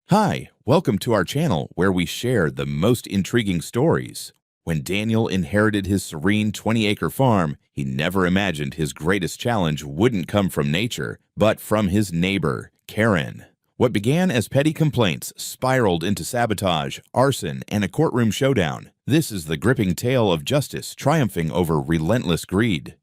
Hi, welcome to our channel where we share the most intriguing stories. When Daniel inherited his serene 20-acre farm, he never imagined his greatest challenge wouldn't come from nature, but from his neighbor, Karen. What began as petty complaints spiraled into sabotage, arson, and a courtroom showdown. This is the gripping tale of justice triumphing over relentless greed.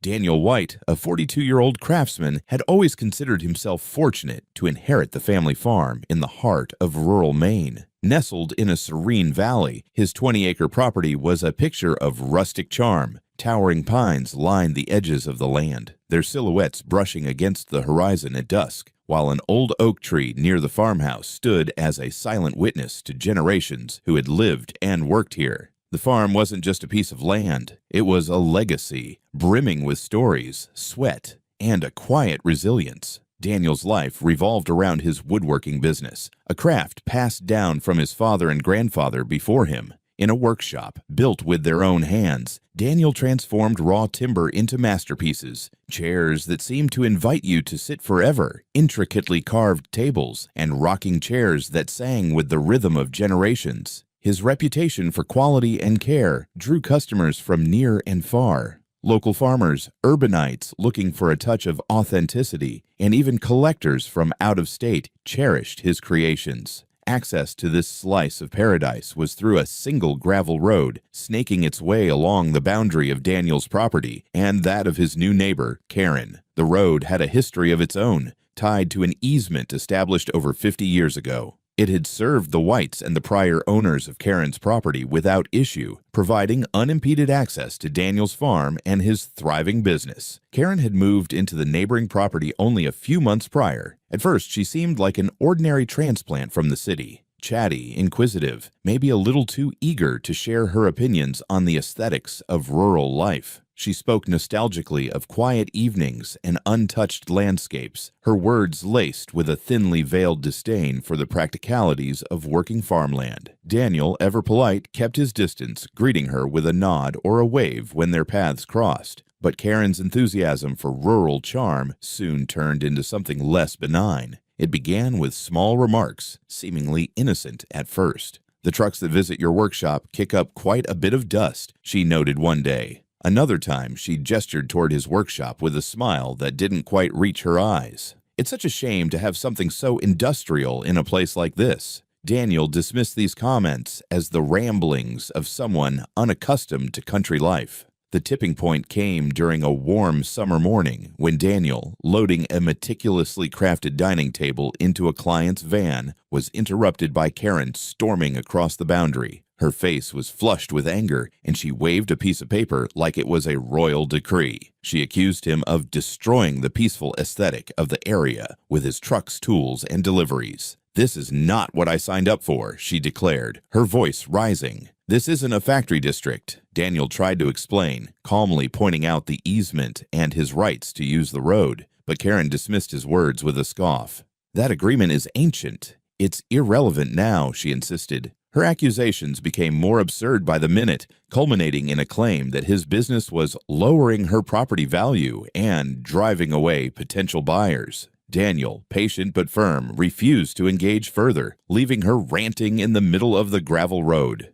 Daniel White, a 42-year-old craftsman, had always considered himself fortunate to inherit the family farm in the heart of rural Maine. Nestled in a serene valley, his 20-acre property was a picture of rustic charm. Towering pines lined the edges of the land, their silhouettes brushing against the horizon at dusk, while an old oak tree near the farmhouse stood as a silent witness to generations who had lived and worked here. The farm wasn't just a piece of land, it was a legacy, brimming with stories, sweat, and a quiet resilience. Daniel's life revolved around his woodworking business, a craft passed down from his father and grandfather before him. In a workshop built with their own hands, Daniel transformed raw timber into masterpieces, chairs that seemed to invite you to sit forever, intricately carved tables, and rocking chairs that sang with the rhythm of generations. His reputation for quality and care drew customers from near and far. Local farmers, urbanites looking for a touch of authenticity, and even collectors from out of state cherished his creations. Access to this slice of paradise was through a single gravel road, snaking its way along the boundary of Daniel's property and that of his new neighbor, Karen. The road had a history of its own, tied to an easement established over 50 years ago. It had served the Whites and the prior owners of Karen's property without issue, providing unimpeded access to Daniel's farm and his thriving business. Karen had moved into the neighboring property only a few months prior. At first, she seemed like an ordinary transplant from the city. Chatty, inquisitive, maybe a little too eager to share her opinions on the aesthetics of rural life. She spoke nostalgically of quiet evenings and untouched landscapes, her words laced with a thinly veiled disdain for the practicalities of working farmland. Daniel, ever polite, kept his distance, greeting her with a nod or a wave when their paths crossed. But Karen's enthusiasm for rural charm soon turned into something less benign. It began with small remarks, seemingly innocent at first. "The trucks that visit your workshop kick up quite a bit of dust," she noted one day. Another time, she gestured toward his workshop with a smile that didn't quite reach her eyes. "It's such a shame to have something so industrial in a place like this." Daniel dismissed these comments as the ramblings of someone unaccustomed to country life. The tipping point came during a warm summer morning when Daniel, loading a meticulously crafted dining table into a client's van, was interrupted by Karen storming across the boundary. Her face was flushed with anger, and she waved a piece of paper like it was a royal decree. She accused him of destroying the peaceful aesthetic of the area with his trucks, tools, and deliveries. "This is not what I signed up for," she declared, her voice rising. "This isn't a factory district," Daniel tried to explain, calmly pointing out the easement and his rights to use the road. But Karen dismissed his words with a scoff. "That agreement is ancient. It's irrelevant now," she insisted. Her accusations became more absurd by the minute, culminating in a claim that his business was lowering her property value and driving away potential buyers. Daniel, patient but firm, refused to engage further, leaving her ranting in the middle of the gravel road.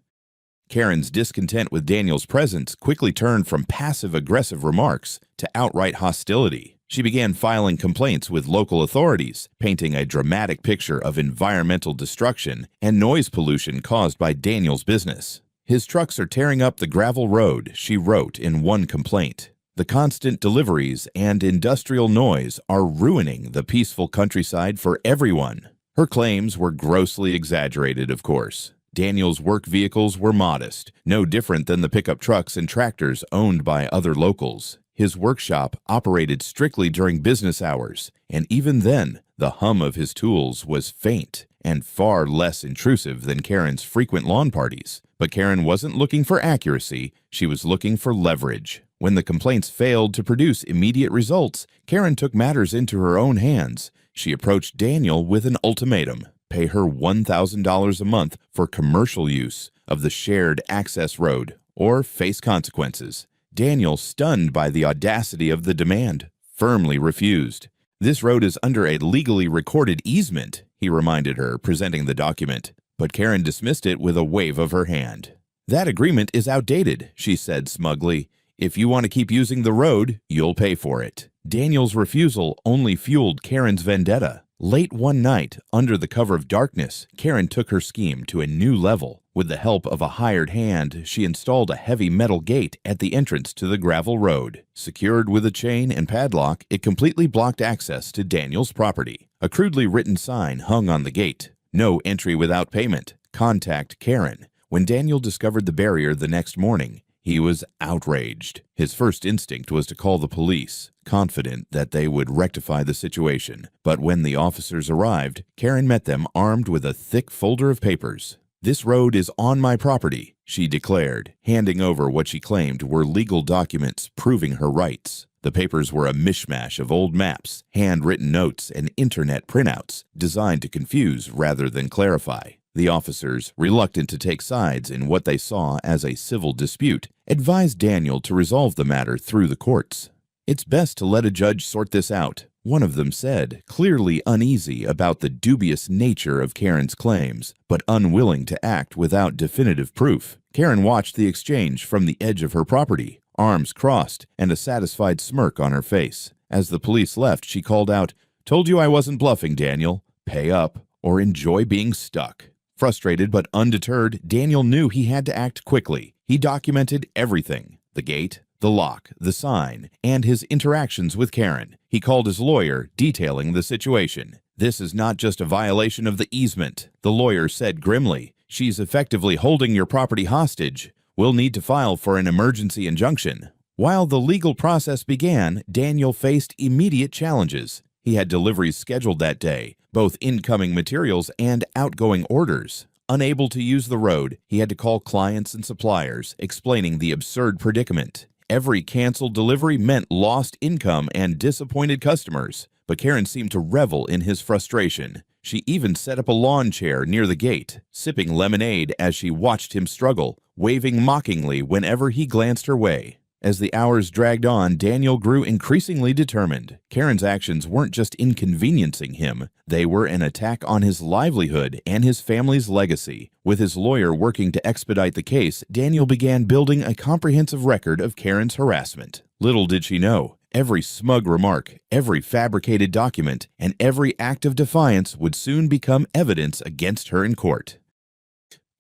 Karen's discontent with Daniel's presence quickly turned from passive-aggressive remarks to outright hostility. She began filing complaints with local authorities, painting a dramatic picture of environmental destruction and noise pollution caused by Daniel's business. "His trucks are tearing up the gravel road," she wrote in one complaint. "The constant deliveries and industrial noise are ruining the peaceful countryside for everyone." Her claims were grossly exaggerated, of course. Daniel's work vehicles were modest, no different than the pickup trucks and tractors owned by other locals. His workshop operated strictly during business hours, and even then, the hum of his tools was faint and far less intrusive than Karen's frequent lawn parties. But Karen wasn't looking for accuracy, she was looking for leverage. When the complaints failed to produce immediate results, Karen took matters into her own hands. She approached Daniel with an ultimatum: pay her $1,000 a month for commercial use of the shared access road, or face consequences. Daniel, stunned by the audacity of the demand, firmly refused. "This road is under a legally recorded easement," he reminded her, presenting the document. But Karen dismissed it with a wave of her hand. "That agreement is outdated," she said smugly. "If you want to keep using the road, you'll pay for it." Daniel's refusal only fueled Karen's vendetta. Late one night, under the cover of darkness, Karen took her scheme to a new level. With the help of a hired hand, she installed a heavy metal gate at the entrance to the gravel road. Secured with a chain and padlock, it completely blocked access to Daniel's property. A crudely written sign hung on the gate. "No entry without payment. Contact Karen." When Daniel discovered the barrier the next morning, he was outraged. His first instinct was to call the police, confident that they would rectify the situation. But when the officers arrived, Karen met them armed with a thick folder of papers. "This road is on my property," she declared, handing over what she claimed were legal documents proving her rights. The papers were a mishmash of old maps, handwritten notes, and internet printouts designed to confuse rather than clarify. The officers, reluctant to take sides in what they saw as a civil dispute, advised Daniel to resolve the matter through the courts. "It's best to let a judge sort this out," one of them said, clearly uneasy about the dubious nature of Karen's claims, but unwilling to act without definitive proof. Karen watched the exchange from the edge of her property, arms crossed and a satisfied smirk on her face. As the police left, she called out, "Told you I wasn't bluffing, Daniel. Pay up or enjoy being stuck." Frustrated but undeterred, Daniel knew he had to act quickly. He documented everything: the gate, the lock, the sign, and his interactions with Karen. He called his lawyer, detailing the situation. "This is not just a violation of the easement," the lawyer said grimly. "She's effectively holding your property hostage. We'll need to file for an emergency injunction." While the legal process began, Daniel faced immediate challenges. He had deliveries scheduled that day, both incoming materials and outgoing orders. Unable to use the road, he had to call clients and suppliers, explaining the absurd predicament. Every canceled delivery meant lost income and disappointed customers. But Karen seemed to revel in his frustration. She even set up a lawn chair near the gate, sipping lemonade as she watched him struggle, waving mockingly whenever he glanced her way. As the hours dragged on, Daniel grew increasingly determined. Karen's actions weren't just inconveniencing him, they were an attack on his livelihood and his family's legacy. With his lawyer working to expedite the case, Daniel began building a comprehensive record of Karen's harassment. Little did she know, every smug remark, every fabricated document, and every act of defiance would soon become evidence against her in court.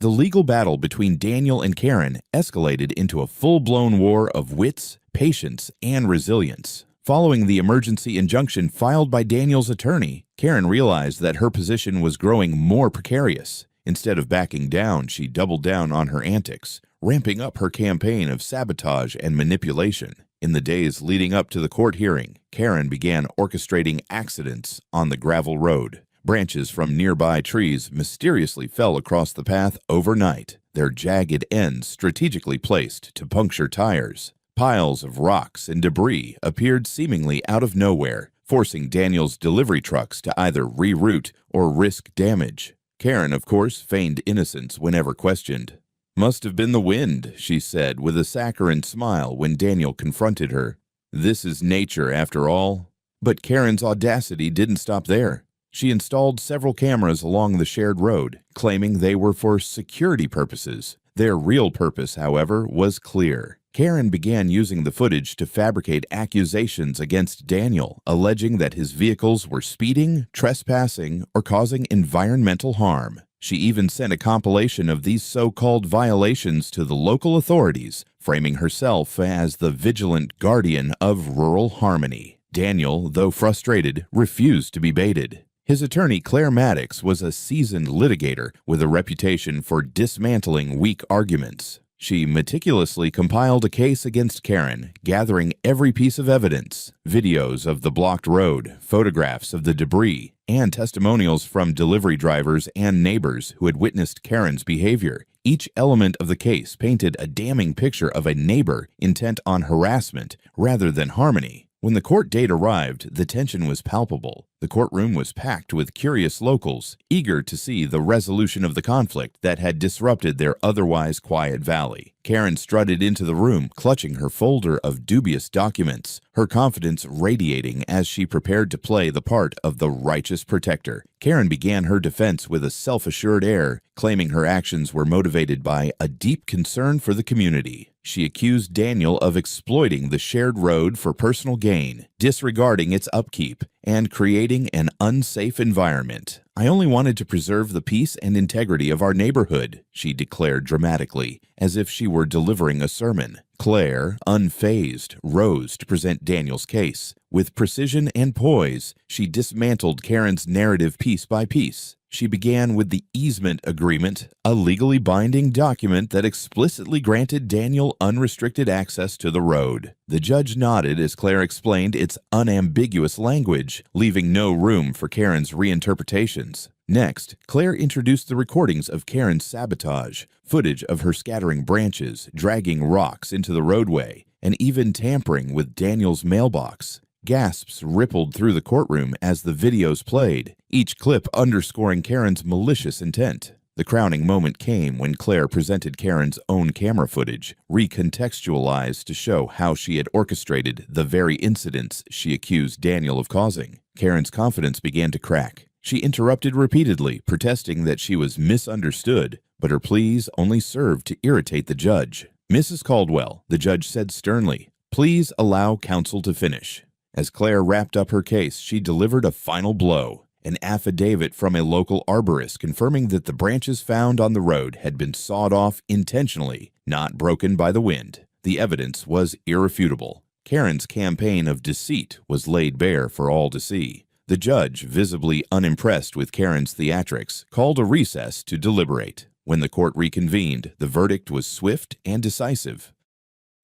The legal battle between Daniel and Karen escalated into a full-blown war of wits, patience, and resilience. Following the emergency injunction filed by Daniel's attorney, Karen realized that her position was growing more precarious. Instead of backing down, she doubled down on her antics, ramping up her campaign of sabotage and manipulation. In the days leading up to the court hearing, Karen began orchestrating accidents on the gravel road. Branches from nearby trees mysteriously fell across the path overnight, their jagged ends strategically placed to puncture tires. Piles of rocks and debris appeared seemingly out of nowhere, forcing Daniel's delivery trucks to either reroute or risk damage. Karen, of course, feigned innocence whenever questioned. "Must have been the wind," she said with a saccharine smile when Daniel confronted her. "This is nature, after all." But Karen's audacity didn't stop there. She installed several cameras along the shared road, claiming they were for security purposes. Their real purpose, however, was clear. Karen began using the footage to fabricate accusations against Daniel, alleging that his vehicles were speeding, trespassing, or causing environmental harm. She even sent a compilation of these so-called violations to the local authorities, framing herself as the vigilant guardian of rural harmony. Daniel, though frustrated, refused to be baited. His attorney, Claire Maddox, was a seasoned litigator with a reputation for dismantling weak arguments. She meticulously compiled a case against Karen, gathering every piece of evidence: videos of the blocked road, photographs of the debris, and testimonials from delivery drivers and neighbors who had witnessed Karen's behavior. Each element of the case painted a damning picture of a neighbor intent on harassment rather than harmony. When the court date arrived, the tension was palpable. The courtroom was packed with curious locals, eager to see the resolution of the conflict that had disrupted their otherwise quiet valley. Karen strutted into the room, clutching her folder of dubious documents, her confidence radiating as she prepared to play the part of the righteous protector. Karen began her defense with a self-assured air, claiming her actions were motivated by a deep concern for the community. She accused Daniel of exploiting the shared road for personal gain, disregarding its upkeep, and creating an unsafe environment. "I only wanted to preserve the peace and integrity of our neighborhood," she declared dramatically, as if she were delivering a sermon. Claire, unfazed, rose to present Daniel's case. With precision and poise, she dismantled Karen's narrative piece by piece. She began with the easement agreement, a legally binding document that explicitly granted Daniel unrestricted access to the road. The judge nodded as Claire explained its unambiguous language, leaving no room for Karen's reinterpretations. Next, Claire introduced the recordings of Karen's sabotage, footage of her scattering branches, dragging rocks into the roadway, and even tampering with Daniel's mailbox. Gasps rippled through the courtroom as the videos played, each clip underscoring Karen's malicious intent. The crowning moment came when Claire presented Karen's own camera footage, recontextualized to show how she had orchestrated the very incidents she accused Daniel of causing. Karen's confidence began to crack. She interrupted repeatedly, protesting that she was misunderstood, but her pleas only served to irritate the judge. "Mrs. Caldwell," the judge said sternly, "please allow counsel to finish." As Claire wrapped up her case, she delivered a final blow, an affidavit from a local arborist confirming that the branches found on the road had been sawed off intentionally, not broken by the wind. The evidence was irrefutable. Karen's campaign of deceit was laid bare for all to see. The judge, visibly unimpressed with Karen's theatrics, called a recess to deliberate. When the court reconvened, the verdict was swift and decisive.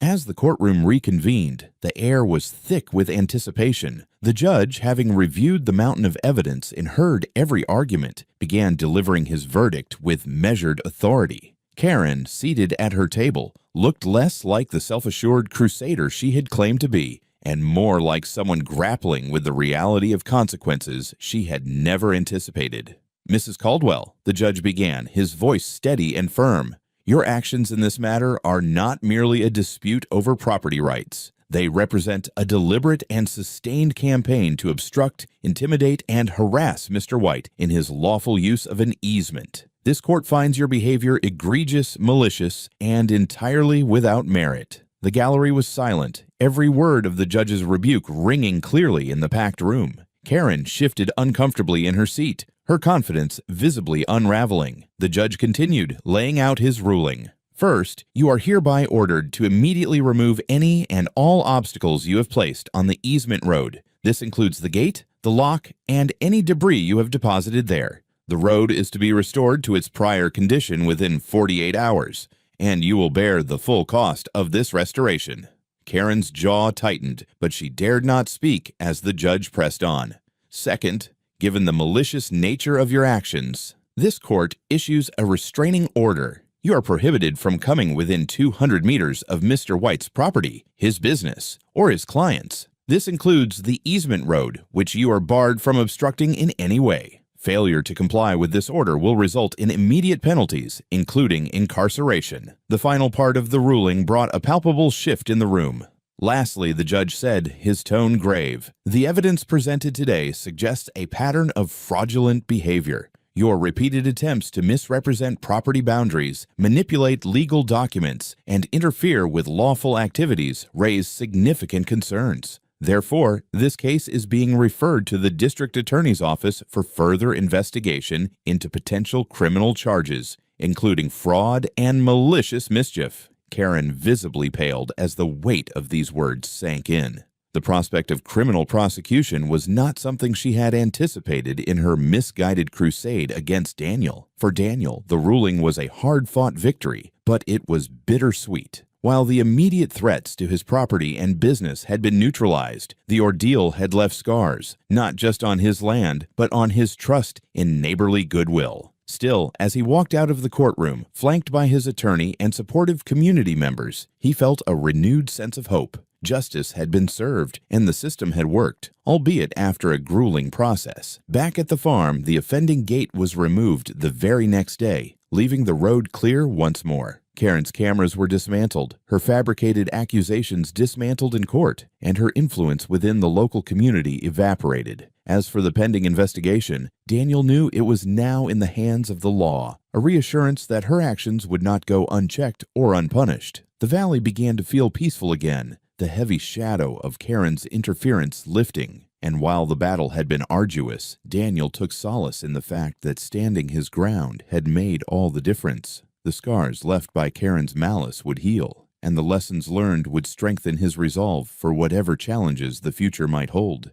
As the courtroom reconvened, the air was thick with anticipation. The judge, having reviewed the mountain of evidence and heard every argument, began delivering his verdict with measured authority. Karen, seated at her table, looked less like the self-assured crusader she had claimed to be, and more like someone grappling with the reality of consequences she had never anticipated. "Mrs. Caldwell," the judge began, his voice steady and firm, "your actions in this matter are not merely a dispute over property rights. They represent a deliberate and sustained campaign to obstruct, intimidate, and harass Mr. White in his lawful use of an easement. This court finds your behavior egregious, malicious, and entirely without merit." The gallery was silent, every word of the judge's rebuke ringing clearly in the packed room. Karen shifted uncomfortably in her seat, her confidence visibly unraveling. The judge continued, laying out his ruling. "First, you are hereby ordered to immediately remove any and all obstacles you have placed on the easement road. This includes the gate, the lock, and any debris you have deposited there. The road is to be restored to its prior condition within 48 hours, and you will bear the full cost of this restoration." Karen's jaw tightened, but she dared not speak as the judge pressed on. "Second, given the malicious nature of your actions, this court issues a restraining order. You are prohibited from coming within 200 meters of Mr. White's property, his business, or his clients. This includes the easement road, which you are barred from obstructing in any way. Failure to comply with this order will result in immediate penalties, including incarceration." The final part of the ruling brought a palpable shift in the room. Lastly, the judge said, his tone grave, "The evidence presented today suggests a pattern of fraudulent behavior. Your repeated attempts to misrepresent property boundaries, manipulate legal documents, and interfere with lawful activities raise significant concerns. Therefore, this case is being referred to the district attorney's office for further investigation into potential criminal charges, including fraud and malicious mischief." Karen visibly paled as the weight of these words sank in. The prospect of criminal prosecution was not something she had anticipated in her misguided crusade against Daniel. For Daniel, the ruling was a hard-fought victory, but it was bittersweet. While the immediate threats to his property and business had been neutralized, the ordeal had left scars, not just on his land, but on his trust in neighborly goodwill. Still, as he walked out of the courtroom, flanked by his attorney and supportive community members, he felt a renewed sense of hope. Justice had been served, and the system had worked, albeit after a grueling process. Back at the farm, the offending gate was removed the very next day, leaving the road clear once more. Karen's cameras were dismantled, her fabricated accusations dismantled in court, and her influence within the local community evaporated. As for the pending investigation, Daniel knew it was now in the hands of the law, a reassurance that her actions would not go unchecked or unpunished. The valley began to feel peaceful again, the heavy shadow of Karen's interference lifting. And while the battle had been arduous, Daniel took solace in the fact that standing his ground had made all the difference. The scars left by Karen's malice would heal, and the lessons learned would strengthen his resolve for whatever challenges the future might hold.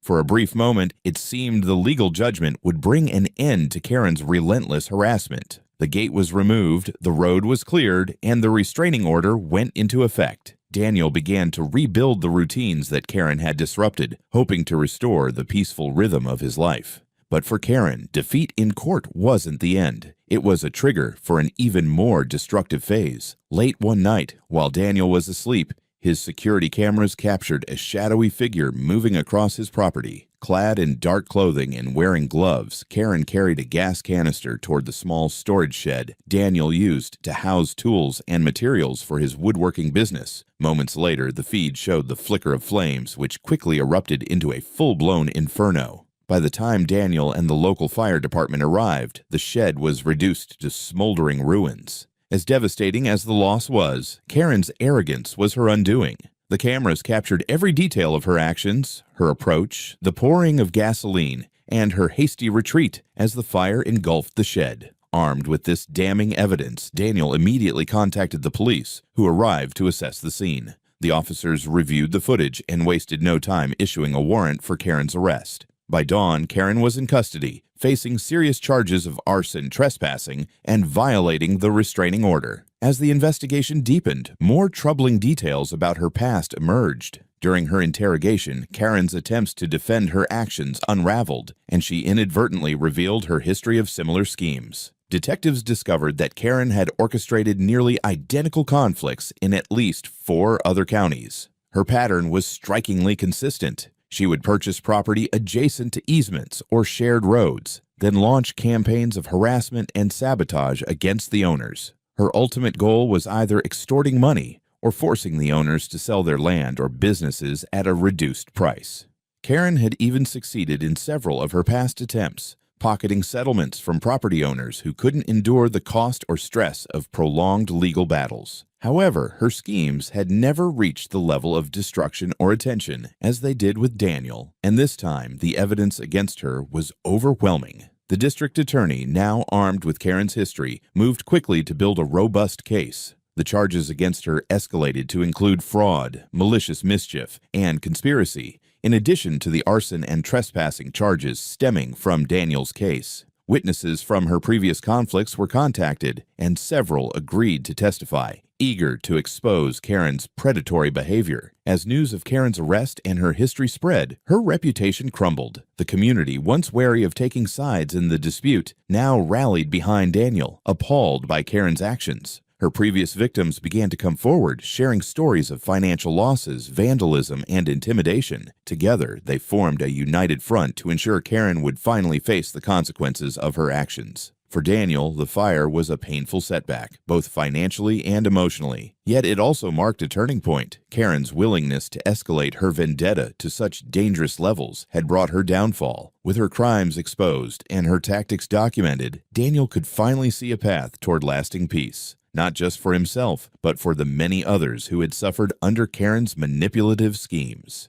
For a brief moment, it seemed the legal judgment would bring an end to Karen's relentless harassment. The gate was removed, the road was cleared, and the restraining order went into effect. Daniel began to rebuild the routines that Karen had disrupted, hoping to restore the peaceful rhythm of his life. But for Karen, defeat in court wasn't the end. It was a trigger for an even more destructive phase. Late one night, while Daniel was asleep, his security cameras captured a shadowy figure moving across his property. Clad in dark clothing and wearing gloves, Karen carried a gas canister toward the small storage shed Daniel used to house tools and materials for his woodworking business. Moments later, the feed showed the flicker of flames, which quickly erupted into a full-blown inferno. By the time Daniel and the local fire department arrived, the shed was reduced to smoldering ruins. As devastating as the loss was, Karen's arrogance was her undoing. The cameras captured every detail of her actions, her approach, the pouring of gasoline, and her hasty retreat as the fire engulfed the shed. Armed with this damning evidence, Daniel immediately contacted the police, who arrived to assess the scene. The officers reviewed the footage and wasted no time issuing a warrant for Karen's arrest. By dawn, Karen was in custody, facing serious charges of arson, trespassing, and violating the restraining order. As the investigation deepened, more troubling details about her past emerged. During her interrogation, Karen's attempts to defend her actions unraveled, and she inadvertently revealed her history of similar schemes. Detectives discovered that Karen had orchestrated nearly identical conflicts in at least 4 other counties. Her pattern was strikingly consistent. She would purchase property adjacent to easements or shared roads, then launch campaigns of harassment and sabotage against the owners. Her ultimate goal was either extorting money or forcing the owners to sell their land or businesses at a reduced price. Karen had even succeeded in several of her past attempts, pocketing settlements from property owners who couldn't endure the cost or stress of prolonged legal battles. However, her schemes had never reached the level of destruction or attention as they did with Daniel, and this time the evidence against her was overwhelming. The district attorney, now armed with Karen's history, moved quickly to build a robust case. The charges against her escalated to include fraud, malicious mischief, and conspiracy, in addition to the arson and trespassing charges stemming from Daniel's case. Witnesses from her previous conflicts were contacted, and several agreed to testify, eager to expose Karen's predatory behavior. As news of Karen's arrest and her history spread, her reputation crumbled. The community, once wary of taking sides in the dispute, now rallied behind Daniel, appalled by Karen's actions. Her previous victims began to come forward, sharing stories of financial losses, vandalism, and intimidation. Together, they formed a united front to ensure Karen would finally face the consequences of her actions. For Daniel, the fire was a painful setback, both financially and emotionally. Yet it also marked a turning point. Karen's willingness to escalate her vendetta to such dangerous levels had brought her downfall. With her crimes exposed and her tactics documented, Daniel could finally see a path toward lasting peace. Not just for himself, but for the many others who had suffered under Karen's manipulative schemes.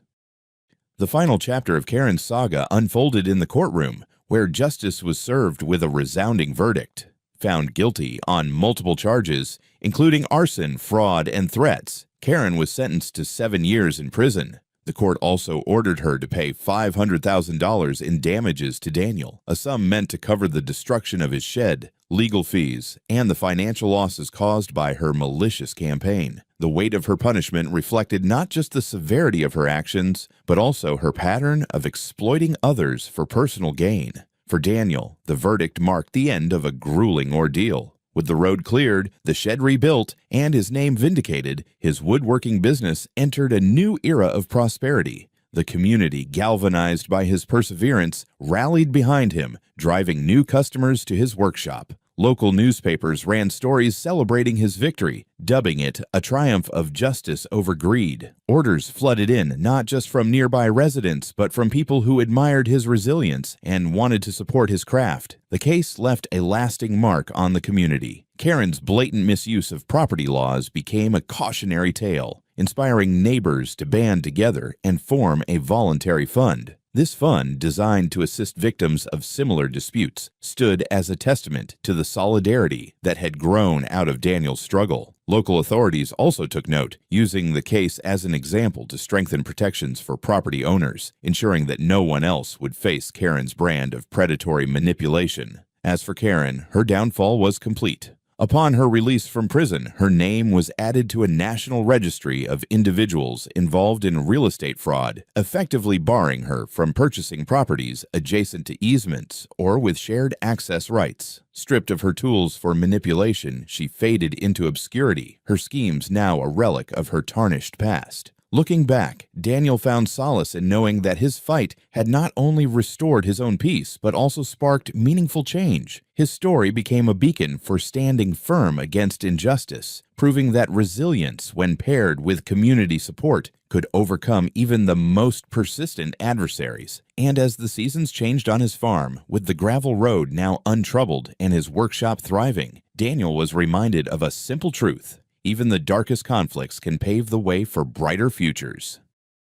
The final chapter of Karen's saga unfolded in the courtroom, where justice was served with a resounding verdict. Found guilty on multiple charges, including arson, fraud, and threats, Karen was sentenced to 7 years in prison. The court also ordered her to pay $500,000 in damages to Daniel, a sum meant to cover the destruction of his shed, legal fees, and the financial losses caused by her malicious campaign. The weight of her punishment reflected not just the severity of her actions, but also her pattern of exploiting others for personal gain. For Daniel, the verdict marked the end of a grueling ordeal. With the road cleared, the shed rebuilt, and his name vindicated, his woodworking business entered a new era of prosperity. The community, galvanized by his perseverance, rallied behind him, driving new customers to his workshop. Local newspapers ran stories celebrating his victory, dubbing it a triumph of justice over greed. Orders flooded in, not just from nearby residents, but from people who admired his resilience and wanted to support his craft. The case left a lasting mark on the community. Karen's blatant misuse of property laws became a cautionary tale, inspiring neighbors to band together and form a voluntary fund. This fund, designed to assist victims of similar disputes, stood as a testament to the solidarity that had grown out of Daniel's struggle. Local authorities also took note, using the case as an example to strengthen protections for property owners, ensuring that no one else would face Karen's brand of predatory manipulation. As for Karen, her downfall was complete. Upon her release from prison, her name was added to a national registry of individuals involved in real estate fraud, effectively barring her from purchasing properties adjacent to easements or with shared access rights. Stripped of her tools for manipulation, she faded into obscurity, her schemes now a relic of her tarnished past. Looking back, Daniel found solace in knowing that his fight had not only restored his own peace, but also sparked meaningful change. His story became a beacon for standing firm against injustice, proving that resilience, when paired with community support, could overcome even the most persistent adversaries. And as the seasons changed on his farm, with the gravel road now untroubled and his workshop thriving, Daniel was reminded of a simple truth: even the darkest conflicts can pave the way for brighter futures.